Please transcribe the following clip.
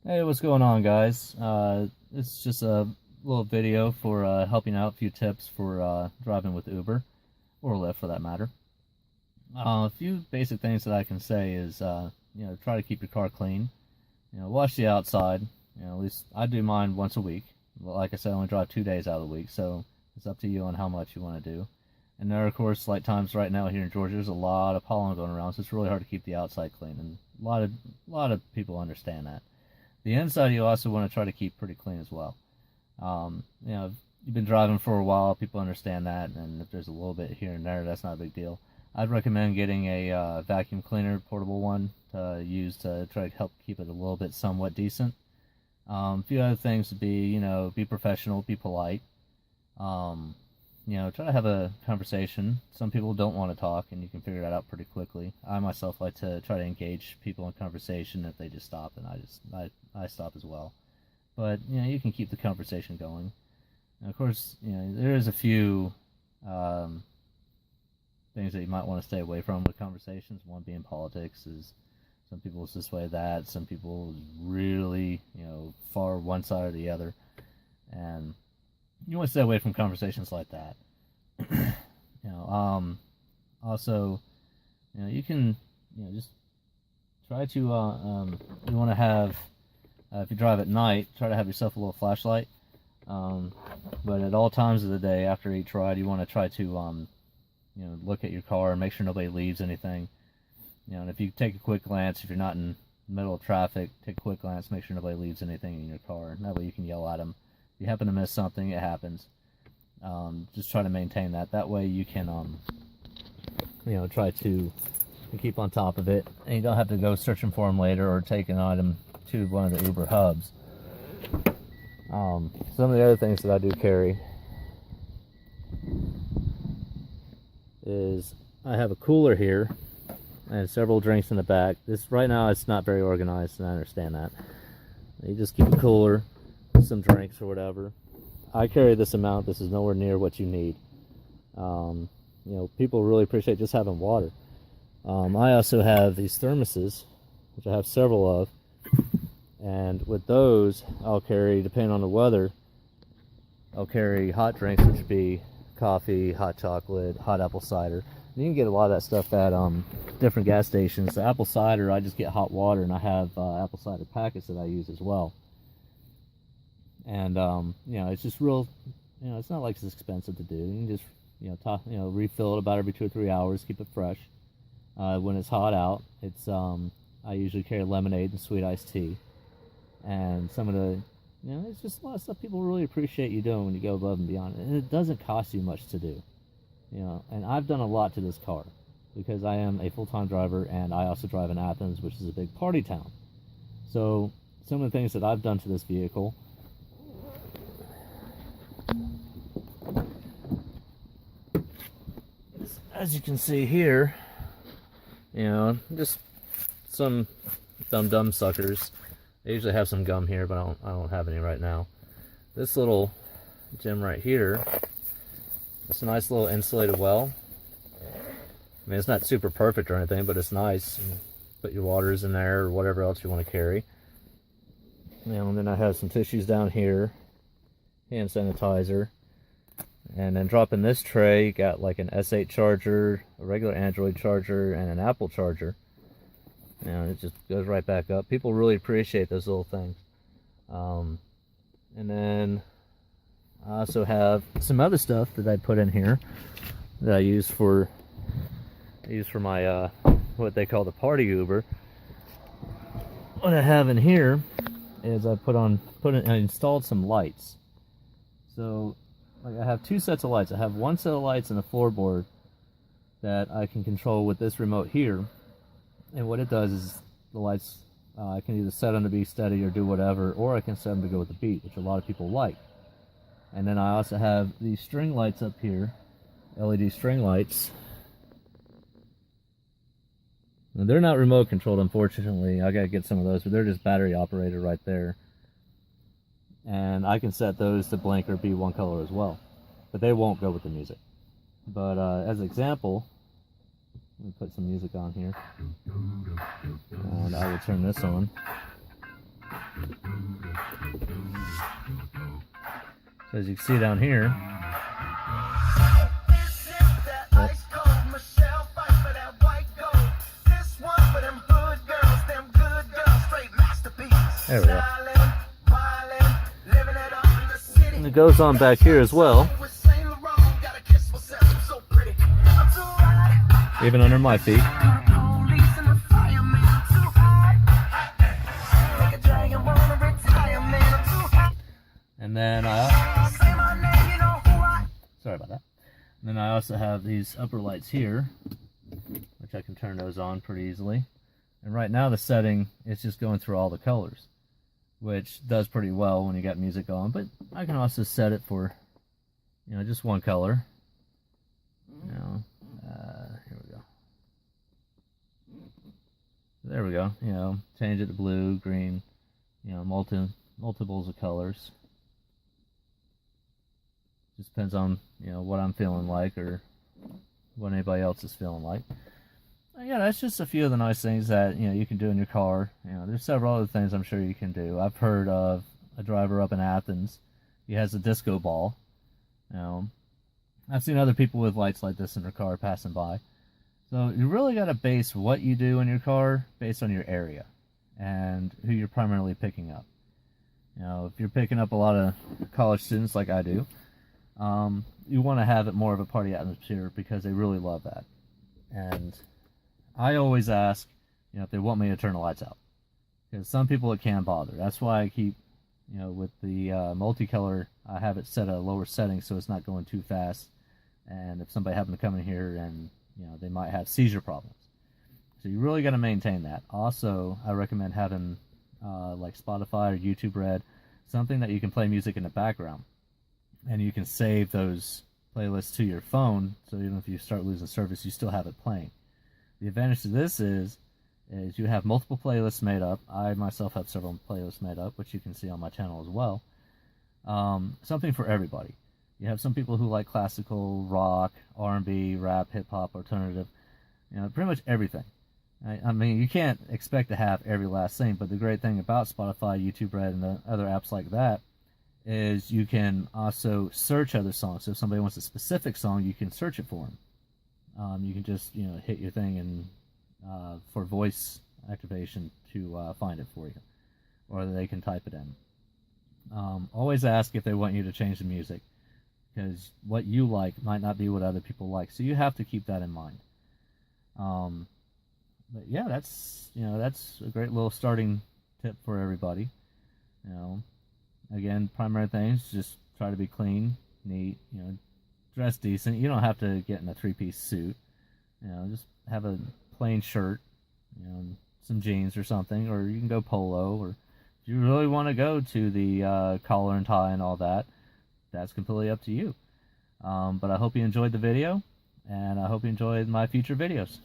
Hey, what's going on, guys? It's just a little video for helping out, a few tips for driving with Uber or Lyft for that matter. A few basic things that I can say is, try to keep your car clean. Wash the outside. At least I do mine once a week. Like I said, I only drive 2 days out of the week, so it's up to you on how much you want to do. And there, of course, like times right now here in Georgia, there's a lot of pollen going around, so it's really hard to keep the outside clean, and a lot of people understand that. The inside you also want to try to keep pretty clean as well. You've been driving for a while, people understand that, and if there's a little bit here and there, that's not a big deal. I'd recommend getting a vacuum cleaner, portable one, to use to try to help keep it a little bit somewhat decent. A few other things would be, be professional, be polite. Um, Try to have a conversation. Some people don't want to talk, and you can figure that out pretty quickly. I myself like to try to engage people in conversation. If they just stop, and I stop as well. But you can keep the conversation going. And of course, there is a few um, things that you might want to stay away from with conversations. One being politics. Is some people is this way, that. Some people really, far one side or the other, and you want to stay away from conversations like that. you know, um, Also, you can, just try to, you want to have, if you drive at night, try to have yourself a little flashlight. Um, but at all times of the day, after each ride, you want to try to, look at your car and make sure nobody leaves anything. And if you take a quick glance, if you're not in the middle of traffic, take a quick glance, make sure nobody leaves anything in your car. And that way you can yell at them. If you happen to miss something, it happens. Just try to maintain that. That way you can, try to keep on top of it, and you don't have to go searching for them later or take an item to one of the Uber hubs. Some of the other things that I do carry is I have a cooler here and several drinks in the back. This right now it's not very organized, and I understand that. You just keep a cooler, some drinks or whatever. I carry this amount. This is nowhere near what you need. People really appreciate just having water. I also have these thermoses, which I have several of, and with those, I'll carry, depending on the weather, I'll carry hot drinks, which would be coffee, hot chocolate, hot apple cider. And you can get a lot of that stuff at different gas stations. The apple cider, I just get hot water, and I have apple cider packets that I use as well. And it's just real. It's not like it's expensive to do. You can just refill it about every 2 or 3 hours. Keep it fresh. When it's hot out, I usually carry lemonade and sweet iced tea. And some of the it's just a lot of stuff people really appreciate you doing when you go above and beyond. And it doesn't cost you much to do. And I've done a lot to this car because I am a full-time driver, and I also drive in Athens, which is a big party town. So some of the things that I've done to this vehicle, as you can see here, just some dumb suckers. They usually have some gum here, but I don't have any right now. This little gem right here, it's a nice little insulated well. I mean, it's not super perfect or anything, but it's nice. Put your waters in there or whatever else you want to carry. And then I have some tissues down here, hand sanitizer. And then dropping this tray, you got like an S8 charger, a regular Android charger, and an Apple charger. It just goes right back up. People really appreciate those little things. And then I also have some other stuff that I put in here that I use for my what they call the party Uber. What I have in here is I I installed some lights. So like I have two sets of lights. I have one set of lights and a floorboard that I can control with this remote here. And what it does is the lights, I can either set them to be steady or do whatever, or I can set them to go with the beat, which a lot of people like. And then I also have these string lights up here, LED string lights. And they're not remote controlled, unfortunately. I gotta get some of those, but they're just battery operated right there. And I can set those to blink or be one color as well, but they won't go with the music. But as an example, let me put some music on here, and I will turn this on. So as you can see down here, there we go. And it goes on back here as well. Even under my feet. And then sorry about that. And then I also have these upper lights here, which I can turn those on pretty easily. And right now the setting is just going through all the colors, which does pretty well when you got music on. But I can also set it for, you know, just one color. You know, here we go. There we go. You know, change it to blue, green. You know, multiples of colors. Just depends on, you know, what I'm feeling like or what anybody else is feeling like. Yeah, that's just a few of the nice things that, you know, you can do in your car. You know, there's several other things I'm sure you can do. I've heard of a driver up in Athens. He has a disco ball. You know, I've seen other people with lights like this in their car passing by. So you really got to base what you do in your car based on your area and who you're primarily picking up. You know, if you're picking up a lot of college students like I do, you want to have it more of a party atmosphere because they really love that. And I always ask, you know, if they want me to turn the lights out, because some people it can bother. That's why I keep, you know, with the multicolor, I have it set at a lower setting so it's not going too fast. And if somebody happened to come in here and, you know, they might have seizure problems. So you really got to maintain that. Also, I recommend having like Spotify or YouTube Red, something that you can play music in the background. And you can save those playlists to your phone, so even if you start losing service, you still have it playing. The advantage to this is you have multiple playlists made up. I myself have several playlists made up, which you can see on my channel as well. Something for everybody. You have some people who like classical, rock, R&B, rap, hip-hop, alternative, you know, pretty much everything. I mean, you can't expect to have every last thing, but the great thing about Spotify, YouTube Red, and the other apps like that is you can also search other songs. So if somebody wants a specific song, you can search it for them. You can just, you know, hit your thing and for voice activation to find it for you, or they can type it in. Always ask if they want you to change the music, because what you like might not be what other people like. So you have to keep that in mind. But yeah, that's a great little starting tip for everybody. You know, again, primary things, just try to be clean, neat, you know, dress decent. You don't have to get in a three-piece suit. You know, just have a plain shirt, you know, some jeans or something, or you can go polo, or if you really want to go to the collar and tie and all that, that's completely up to you. But I hope you enjoyed the video, and I hope you enjoyed my future videos.